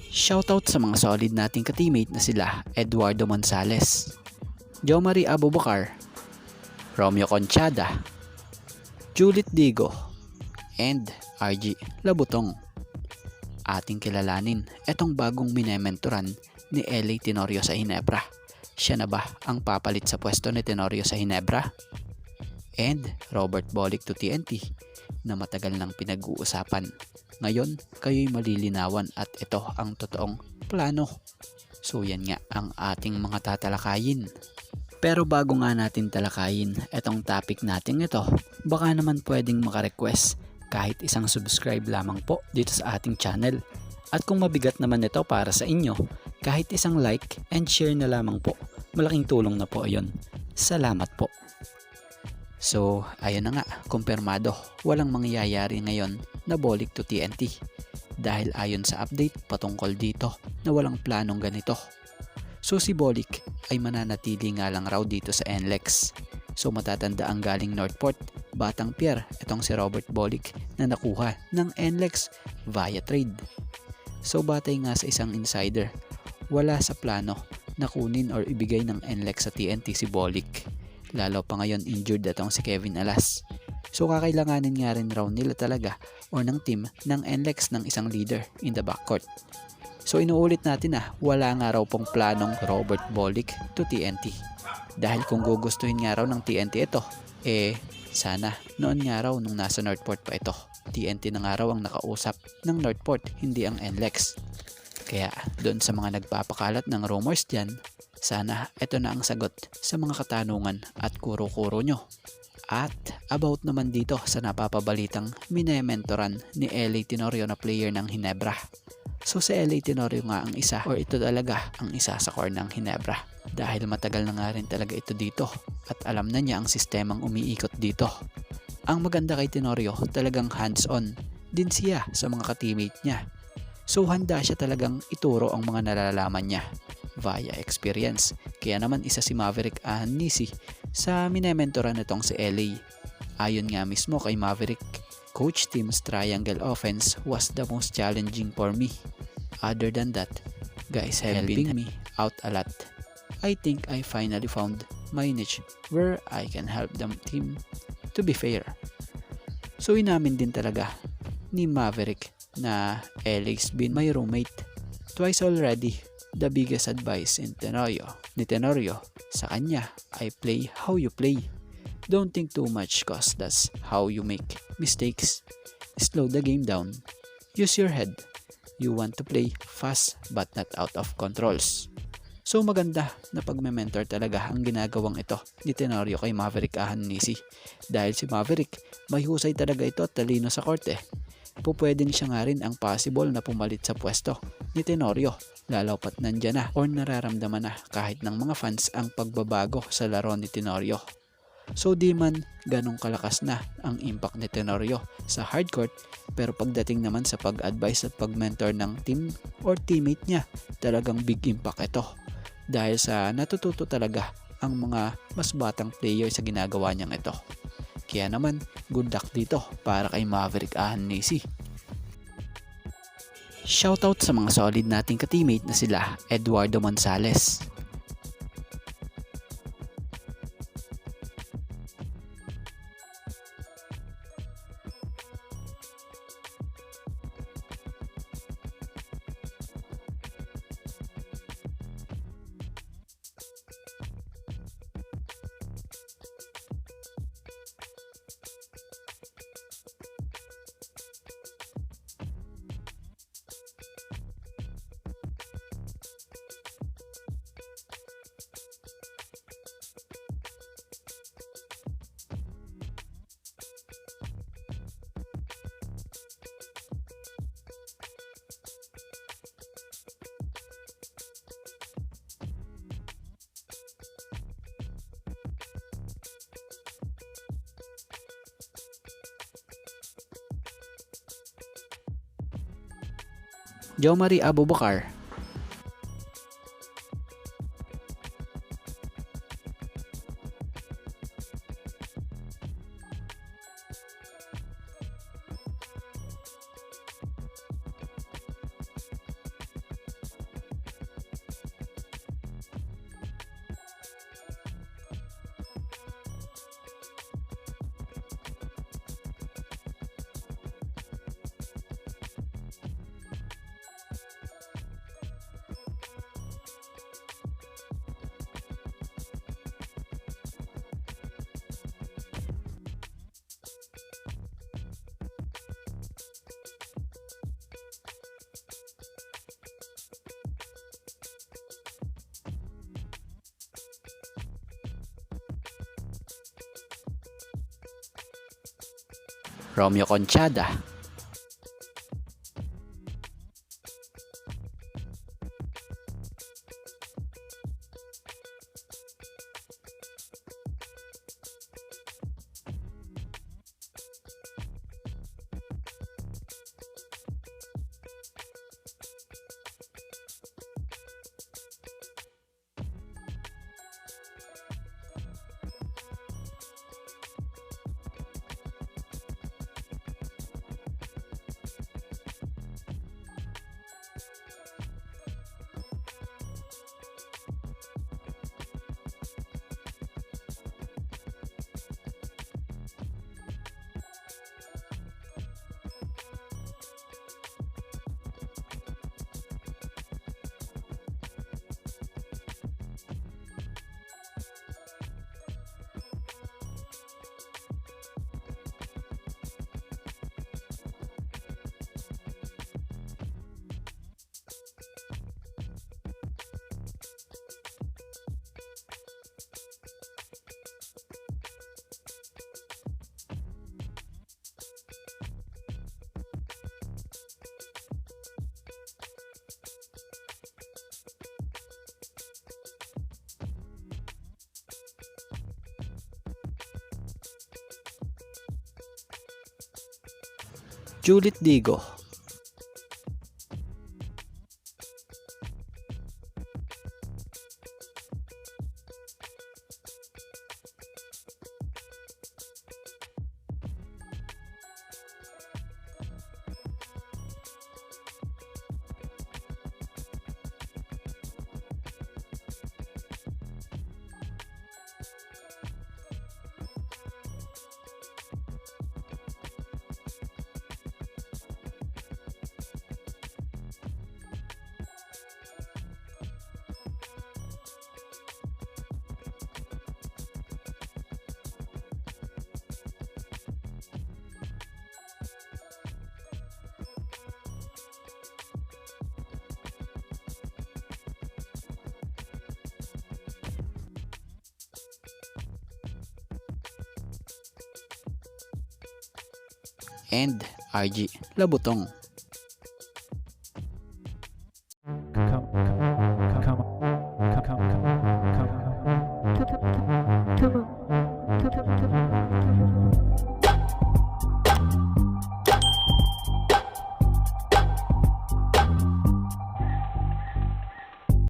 Shoutout sa mga solid nating ka-teammate na sila Eduardo Monsales, Jomari Abubakar, Romeo Conchada, Juliet Digo, and RG Labutong. Ating kilalanin itong bagong minementoran ni LA Tenorio sa Ginebra. Siya na ba ang papalit sa pwesto ni Tenorio sa Ginebra? And Robert Bolick to TNT na matagal nang pinag-uusapan. Ngayon, kayo'y malilinawan at ito ang totoong plano. So yan nga ang ating mga tatalakayin. Pero bago nga natin talakayin itong topic natin ito, baka naman pwedeng maka-request kahit isang subscribe lamang po dito sa ating channel. At kung mabigat naman ito para sa inyo, kahit isang like and share na lamang po. Malaking tulong na po yon. Salamat po. So, ayun na nga, kumpirmado, walang mangyayari ngayon na Bolick to TNT dahil ayon sa update patungkol dito na walang planong ganito. So si Bolick ay mananatili nga lang raw dito sa NLEX. So matatanda ang galing Northport, Batang Pier, itong si Robert Bolick na nakuha ng NLEX via trade. So batay nga sa isang insider, wala sa plano na kunin or ibigay ng NLEX sa TNT si Bolick. Lalo pa ngayon injured atong si Kevin Alas. So kakailanganin nga rin raw nila talaga or ng team ng NLEX ng isang leader in the backcourt. So inuulit natin wala nga raw pong planong Robert Bolick to TNT. Dahil kung gugustuhin nga raw ng TNT ito, sana noon nga raw nung nasa Northport pa ito. TNT na nga raw ang nakausap ng Northport, hindi ang NLEX. Kaya doon sa mga nagpapakalat ng rumors dyan, sana ito na ang sagot sa mga katanungan at kuro-kuro nyo. At about naman dito sa napapabalitang minementoran ni LA Tenorio na player ng Ginebra. So si LA Tenorio nga ang isa or ito talaga ang isa sa core ng Ginebra. Dahil matagal na nga rin talaga ito dito at alam na niya ang sistemang umiikot dito. Ang maganda kay Tenorio, talagang hands-on din siya sa mga ka-teammate niya. So handa siya talagang ituro ang mga nalalaman niya via experience. Kaya naman isa si Maverick Ahanisi sa minementoran nitong si LA. Ayon nga mismo kay Maverick, Coach Tim's triangle offense was the most challenging for me. Other than that, guys helping me out a lot. I think I finally found my niche where I can help the team to be fair. So inamin din talaga ni Maverick na LA's been my roommate twice already. The biggest advice ni Tenorio sa kanya ay play how you play. Don't think too much cause that's how you make mistakes. Slow the game down. Use your head. You want to play fast but not out of controls. So maganda na pagme-mentor talaga ang ginagawang ito ni Tenorio kay Maverick Ahanisi. Dahil si Maverick may husay talaga ito at talino sa court Pupwedeng siya nga rin ang possible na pumalit sa pwesto ni Tenorio. Lalo pat nandyan na or nararamdaman na kahit ng mga fans ang pagbabago sa laro ni Tenorio. So di man ganong kalakas na ang impact ni Tenorio sa hardcourt, pero pagdating naman sa pag-advise at pag-mentor ng team or teammate niya, talagang big impact ito. Dahil sa natututo talaga ang mga mas batang player sa ginagawa niyang ito. Kaya naman, good luck dito para kay Maverick Ahanisi. Shoutout sa mga solid nating ka-teammate na sila Eduardo Monsales, Jomari Abubakar, Romeo Conchada, Juliet Digo, and RG Labutong.